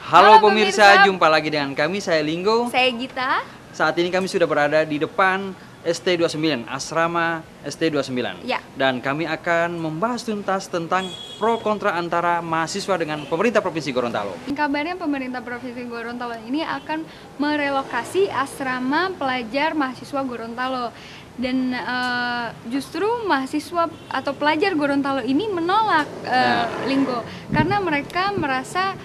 Halo pemirsa, jumpa lagi dengan kami, saya Linggo. Saya Gita. Saat ini kami sudah berada di depan ST29, Asrama ST29. Ya. Dan kami akan membahas tuntas tentang pro kontra antara mahasiswa dengan pemerintah Provinsi Gorontalo. Kabarnya pemerintah Provinsi Gorontalo ini akan merelokasi asrama pelajar mahasiswa Gorontalo. Dan justru mahasiswa atau pelajar Gorontalo ini menolak Linggo, karena mereka merasa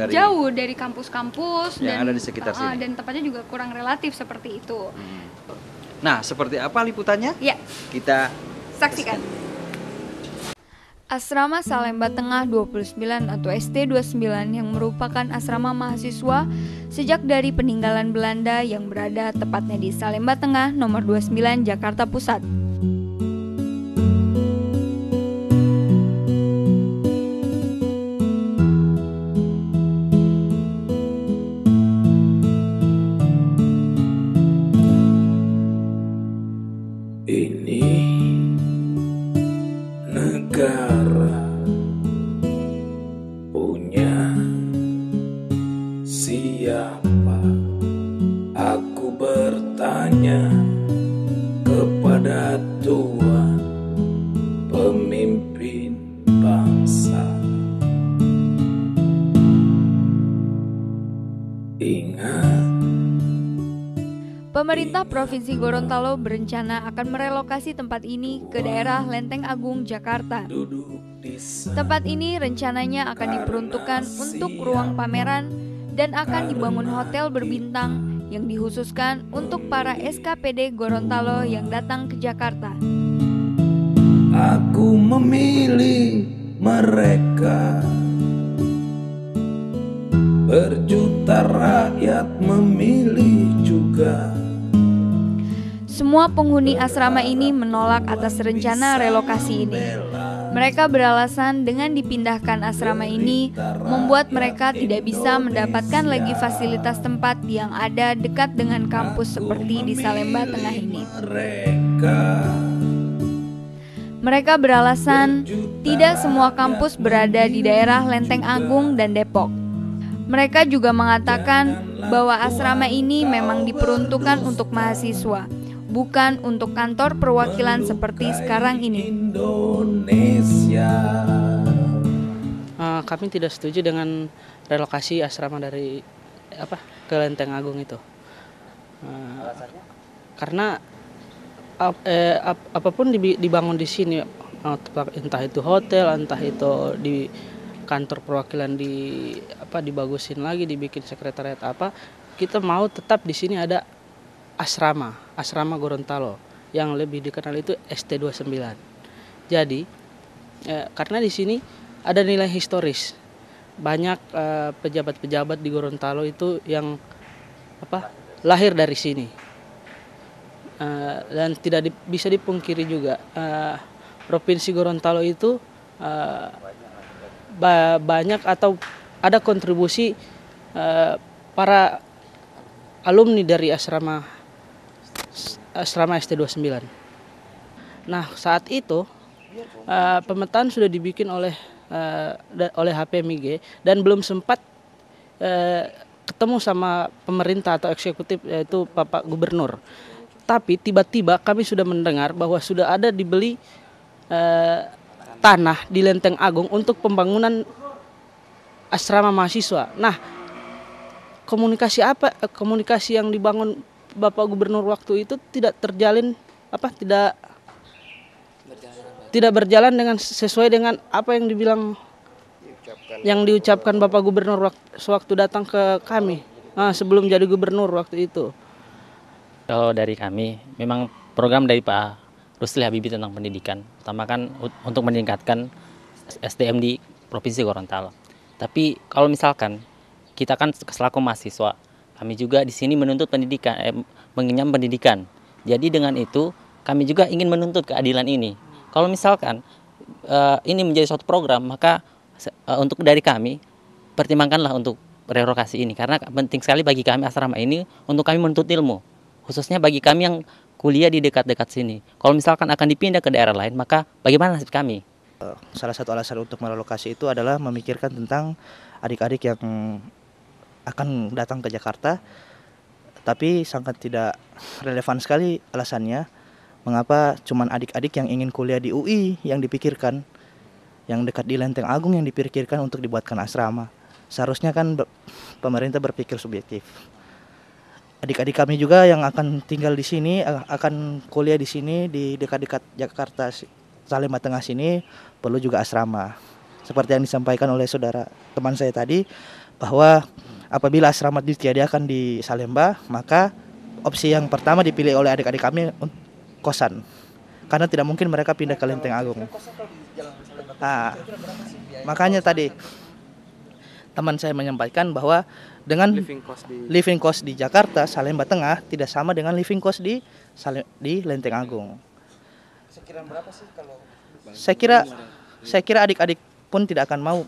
jauh dari kampus-kampus yang dan ada di sekitar sini. Dan tempatnya juga kurang relatif seperti itu. Nah, seperti apa liputannya? Ya, kita saksikan. Asrama Salemba Tengah 29 atau ST29 yang merupakan asrama mahasiswa sejak dari peninggalan Belanda yang berada tepatnya di Salemba Tengah nomor 29 Jakarta Pusat. Ini negara punya siapa? Aku bertanya kepada Tuhan, pemimpin bangsa. Ingat, Pemerintah Provinsi Gorontalo berencana akan merelokasi tempat ini ke daerah Lenteng Agung, Jakarta. Tempat ini rencananya akan diperuntukkan untuk ruang pameran dan akan dibangun hotel berbintang yang dikhususkan untuk para SKPD Gorontalo yang datang ke Jakarta. aku memilih mereka. Berjuta rakyat memilih juga. Semua penghuni asrama ini menolak atas rencana relokasi ini. Mereka beralasan dengan dipindahkan asrama ini membuat mereka tidak bisa mendapatkan lagi fasilitas tempat yang ada dekat dengan kampus seperti di Salemba Tengah ini. Mereka beralasan tidak semua kampus berada di daerah Lenteng Agung dan Depok. Mereka juga mengatakan bahwa asrama ini memang diperuntukkan untuk mahasiswa, bukan untuk kantor perwakilan seperti sekarang ini. Kami tidak setuju dengan relokasi asrama dari ke Lenteng Agung itu. Karena apapun dibangun di sini, entah itu hotel, entah itu di kantor perwakilan dibagusin lagi, dibikin sekretariat kita mau tetap di sini ada asrama Gorontalo yang lebih dikenal itu ST29. Jadi karena di sini ada nilai historis, banyak pejabat-pejabat di Gorontalo itu yang lahir dari sini, dan tidak bisa dipungkiri juga Provinsi Gorontalo itu banyak atau ada kontribusi para alumni dari asrama ST29. Nah, saat itu pemetaan sudah dibikin oleh HPMIG dan belum sempat ketemu sama pemerintah atau eksekutif, yaitu Bapak Gubernur. Tapi tiba-tiba kami sudah mendengar bahwa sudah ada dibeli tanah di Lenteng Agung untuk pembangunan asrama mahasiswa. Nah, komunikasi yang dibangun Bapak Gubernur waktu itu tidak terjalin, tidak berjalan dengan sesuai dengan apa yang diucapkan Bapak Gubernur waktu datang ke kami, sebelum jadi gubernur waktu itu. Kalau dari kami, memang program dari Pak Rusli Habibie tentang pendidikan, pertama kan untuk meningkatkan SDM di Provinsi Gorontalo. Tapi kalau misalkan kita kan selaku mahasiswa, kami juga di sini menuntut pendidikan, mengenyam pendidikan. Jadi dengan itu kami juga ingin menuntut keadilan ini. Kalau misalkan ini menjadi suatu program, maka untuk dari kami pertimbangkanlah untuk relokasi ini, karena penting sekali bagi kami asrama ini untuk kami menuntut ilmu, khususnya bagi kami yang kuliah di dekat-dekat sini. Kalau misalkan akan dipindah ke daerah lain, maka bagaimana nasib kami? Salah satu alasan untuk merelokasi itu adalah memikirkan tentang adik-adik yang akan datang ke Jakarta, tapi sangat tidak relevan sekali alasannya. Mengapa cuman adik-adik yang ingin kuliah di UI yang dipikirkan, yang dekat di Lenteng Agung yang dipikirkan untuk dibuatkan asrama. Seharusnya kan pemerintah berpikir subjektif. Adik-adik kami juga yang akan tinggal di sini, akan kuliah di sini di dekat-dekat Jakarta Salemba Tengah sini perlu juga asrama. Seperti yang disampaikan oleh saudara teman saya tadi, bahwa apabila asrama ditiadakan di Salemba, maka opsi yang pertama dipilih oleh adik-adik kami kosan. Karena tidak mungkin mereka pindah ke Lenteng Agung. Nah, makanya tadi teman saya menyampaikan bahwa dengan living cost di Jakarta Salemba Tengah tidak sama dengan living cost di Lenteng Agung. Sekiranya berapa sih kalau? Saya kira adik-adik pun tidak akan mau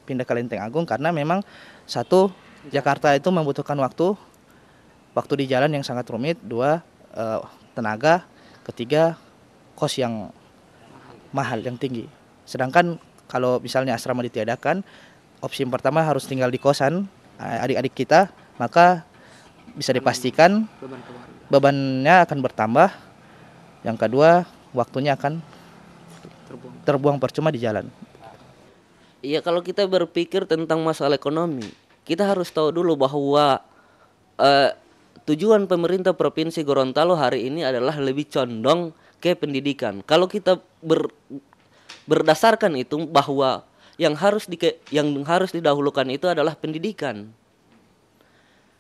pindah ke Lenteng Agung karena memang satu, Jakarta itu membutuhkan waktu di jalan yang sangat rumit, dua, tenaga, ketiga, kos yang mahal, yang tinggi. Sedangkan kalau misalnya asrama ditiadakan, opsi yang pertama harus tinggal di kosan adik-adik kita, maka bisa dipastikan bebannya akan bertambah. Yang kedua, waktunya akan terbuang percuma di jalan. Iya, kalau kita berpikir tentang masalah ekonomi, kita harus tahu dulu bahwa tujuan pemerintah Provinsi Gorontalo hari ini adalah lebih condong ke pendidikan. Kalau kita berdasarkan itu bahwa yang harus didahulukan itu adalah pendidikan.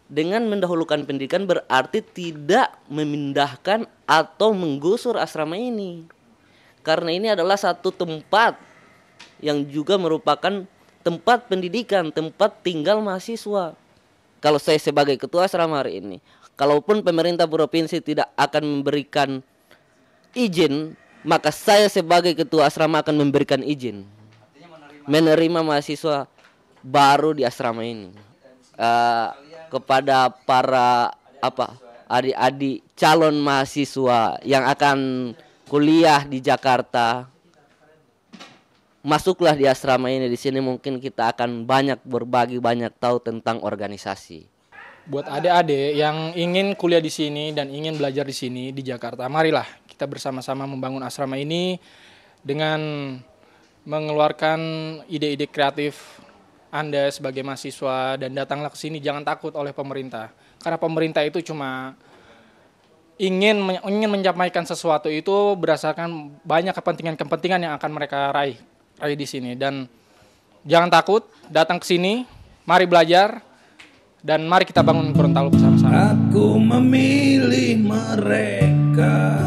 Dengan mendahulukan pendidikan berarti tidak memindahkan atau menggusur asrama ini. Karena ini adalah satu tempat yang juga merupakan tempat pendidikan, tempat tinggal mahasiswa. Kalau saya sebagai ketua asrama hari ini, kalaupun pemerintah provinsi tidak akan memberikan izin, maka saya sebagai ketua asrama akan memberikan izin menerima mahasiswa baru di asrama ini. Kepada para adik-adik calon mahasiswa yang akan kuliah di Jakarta, masuklah di asrama ini. Di sini mungkin kita akan banyak berbagi, banyak tahu tentang organisasi. Buat adik-adik yang ingin kuliah di sini dan ingin belajar di sini di Jakarta, marilah kita bersama-sama membangun asrama ini dengan mengeluarkan ide-ide kreatif Anda sebagai mahasiswa, dan datanglah ke sini, jangan takut oleh pemerintah. Karena pemerintah itu cuma ingin menyampaikan sesuatu itu berdasarkan banyak kepentingan-kepentingan yang akan mereka raih di sini. Dan jangan takut, datang ke sini, mari belajar, dan mari kita bangun Gorontalo bersama-sama. Aku memilih mereka,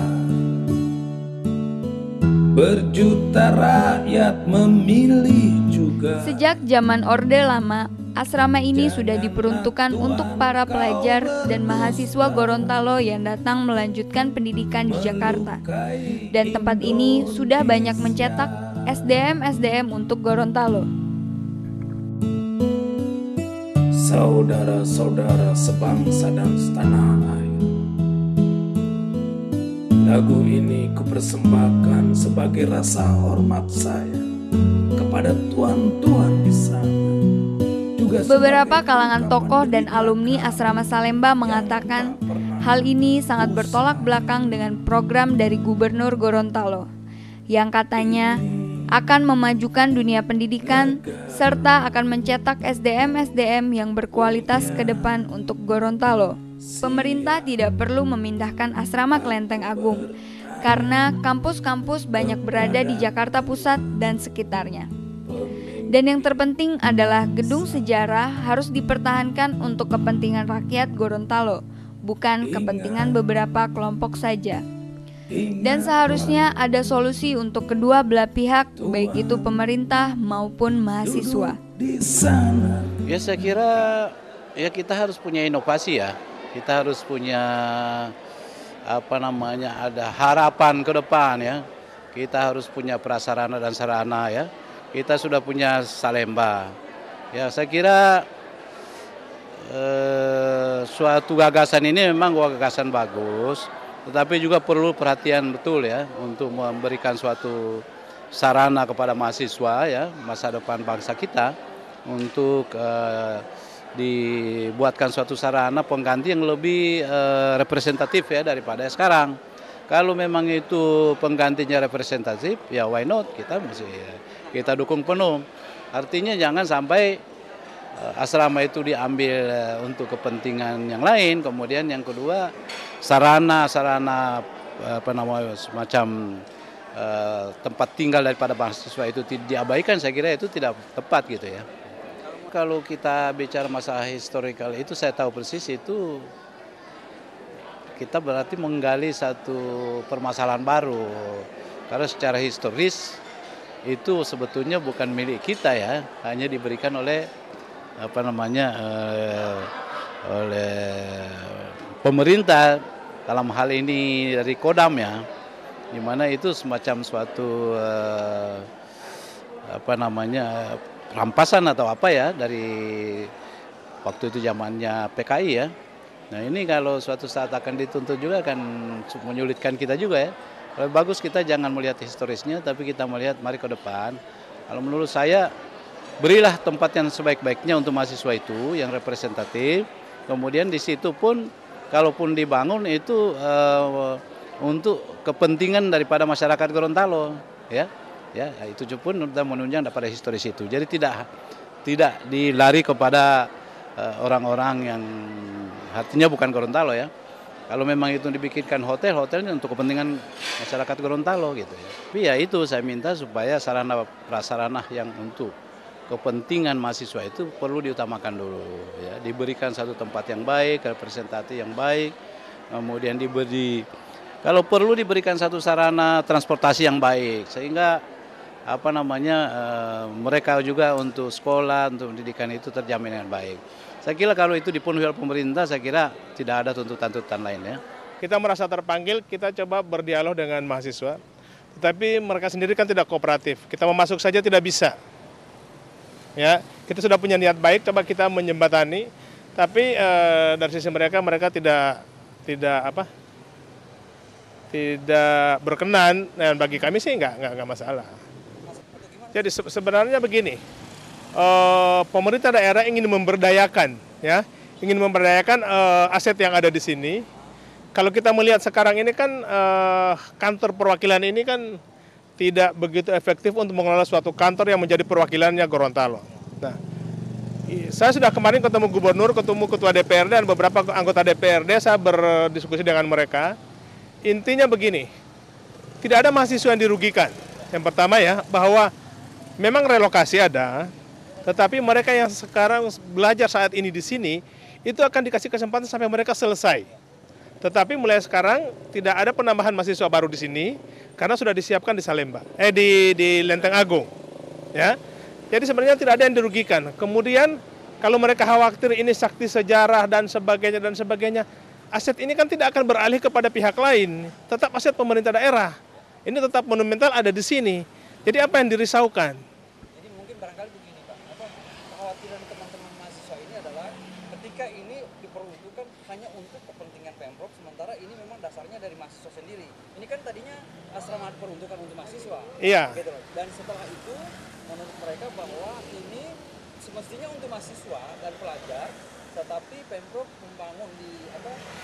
berjuta rakyat memilih juga. Sejak zaman Orde Lama, asrama ini sudah diperuntukkan untuk para pelajar dan mahasiswa Gorontalo yang datang melanjutkan pendidikan di Jakarta. Dan tempat ini sudah banyak mencetak SDM-SDM untuk Gorontalo. Saudara-saudara sebangsa dan setanah air, lagu ini kupersembahkan sebagai rasa hormat saya kepada tuan-tuan di sana. Beberapa kalangan tokoh dan alumni Asrama Salemba mengatakan hal ini sangat bertolak belakang dengan program dari Gubernur Gorontalo yang katanya akan memajukan dunia pendidikan serta akan mencetak SDM-SDM yang berkualitas ke depan untuk Gorontalo. Pemerintah tidak perlu memindahkan asrama ke Lenteng Agung karena kampus-kampus banyak berada di Jakarta Pusat dan sekitarnya. Dan yang terpenting adalah gedung sejarah harus dipertahankan untuk kepentingan rakyat Gorontalo, bukan kepentingan beberapa kelompok saja. Dan seharusnya ada solusi untuk kedua belah pihak, baik itu pemerintah maupun mahasiswa. Ya, saya kira ya kita harus punya inovasi ya. Kita harus punya ada harapan ke depan ya. Kita harus punya prasarana dan sarana ya. Kita sudah punya Salemba. Ya, saya kira suatu gagasan ini memang gagasan bagus, tetapi juga perlu perhatian betul ya untuk memberikan suatu sarana kepada mahasiswa ya, masa depan bangsa kita untuk dibuatkan suatu sarana pengganti yang lebih representatif ya daripada sekarang. Kalau memang itu penggantinya representatif, ya why not, kita dukung penuh. Artinya jangan sampai asrama itu diambil untuk kepentingan yang lain, kemudian yang kedua sarana semacam tempat tinggal daripada mahasiswa itu diabaikan, saya kira itu tidak tepat gitu ya. Kalau kita bicara masalah historical itu saya tahu persis itu kita berarti menggali satu permasalahan baru. Karena secara historis itu sebetulnya bukan milik kita ya, hanya diberikan oleh oleh pemerintah dalam hal ini dari Kodam ya, di mana itu semacam suatu rampasan atau apa ya dari waktu itu zamannya PKI ya. Nah ini kalau suatu saat akan dituntut juga akan menyulitkan kita juga ya. Lebih bagus kita jangan melihat historisnya, tapi kita melihat mari ke depan. Kalau menurut saya berilah tempat yang sebaik-baiknya untuk mahasiswa itu yang representatif. Kemudian di situ pun kalaupun dibangun itu untuk kepentingan daripada masyarakat Gorontalo ya. Ya itu pun kita menunjang daripada historis itu. Jadi tidak dilari kepada orang-orang yang artinya bukan Gorontalo ya. Kalau memang itu dibikinkan hotelnya untuk kepentingan masyarakat Gorontalo gitu ya. Tapi ya itu saya minta supaya sarana prasarana yang untuk kepentingan mahasiswa itu perlu diutamakan dulu ya. Diberikan satu tempat yang baik, representatif yang baik, kemudian kalau perlu diberikan satu sarana transportasi yang baik sehingga mereka juga untuk sekolah, untuk pendidikan itu terjamin dengan baik. Saya kira kalau itu dipenuhi oleh pemerintah, saya kira tidak ada tuntutan-tuntutan lain ya. Kita merasa terpanggil, kita coba berdialog dengan mahasiswa, tetapi mereka sendiri kan tidak kooperatif. Kita mau masuk saja tidak bisa. Ya, kita sudah punya niat baik, coba kita menjembatani, tapi dari sisi mereka tidak berkenan. Dan bagi kami sih nggak masalah. Jadi sebenarnya begini, pemerintah daerah ingin memberdayakan, aset yang ada di sini. Kalau kita melihat sekarang ini kan kantor perwakilan ini kan tidak begitu efektif untuk mengelola suatu kantor yang menjadi perwakilannya Gorontalo. Nah, saya sudah kemarin ketemu gubernur, ketemu ketua DPRD dan beberapa anggota DPRD, saya berdiskusi dengan mereka. Intinya begini, tidak ada mahasiswa yang dirugikan. Yang pertama ya, bahwa memang relokasi ada, tetapi mereka yang sekarang belajar saat ini di sini, itu akan dikasih kesempatan sampai mereka selesai. Tetapi mulai sekarang tidak ada penambahan mahasiswa baru di sini, karena sudah disiapkan di Salemba, di Lenteng Agung. Ya. Jadi sebenarnya tidak ada yang dirugikan. Kemudian kalau mereka khawatir ini sakti sejarah dan sebagainya, aset ini kan tidak akan beralih kepada pihak lain, tetap aset pemerintah daerah. Ini tetap monumental ada di sini. Jadi apa yang dirisaukan? Jadi mungkin barangkali begini Pak, kekhawatiran teman-teman mahasiswa ini adalah ketika ini diperuntukkan hanya untuk kepentingan Pemprov, sementara ini memang dasarnya dari mahasiswa sendiri. Ini kan tadinya asrama peruntukan untuk mahasiswa. Iya. Gitu. Dan setelah itu menurut mereka bahwa ini semestinya untuk mahasiswa dan pelajar, tetapi Pemprov membangun di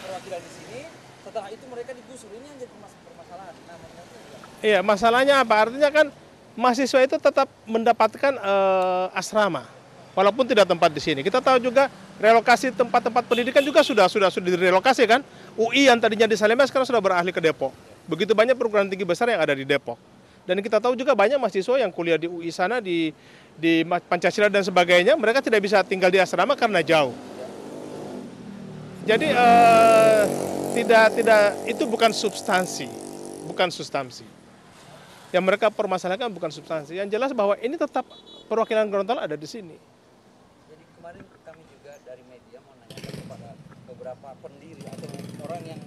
perwakilan di sini. Setelah itu mereka digusur, ini yang jadi permasalahan. Nah, iya, masalahnya apa? Artinya kan mahasiswa itu tetap mendapatkan asrama, walaupun tidak tempat di sini. Kita tahu juga relokasi tempat-tempat pendidikan juga sudah direlokasi kan. UI yang tadinya di Salemba sekarang sudah beralih ke Depok. Begitu banyak perguruan tinggi besar yang ada di Depok. Dan kita tahu juga banyak mahasiswa yang kuliah di UI sana, di Pancasila dan sebagainya, mereka tidak bisa tinggal di asrama karena jauh. Jadi itu bukan substansi. Yang mereka permasalahkan bukan substansi. Yang jelas bahwa ini tetap perwakilan Gorontalo ada di sini. Jadi kemarin kami juga dari media menanyakan kepada beberapa pendiri atau orang yang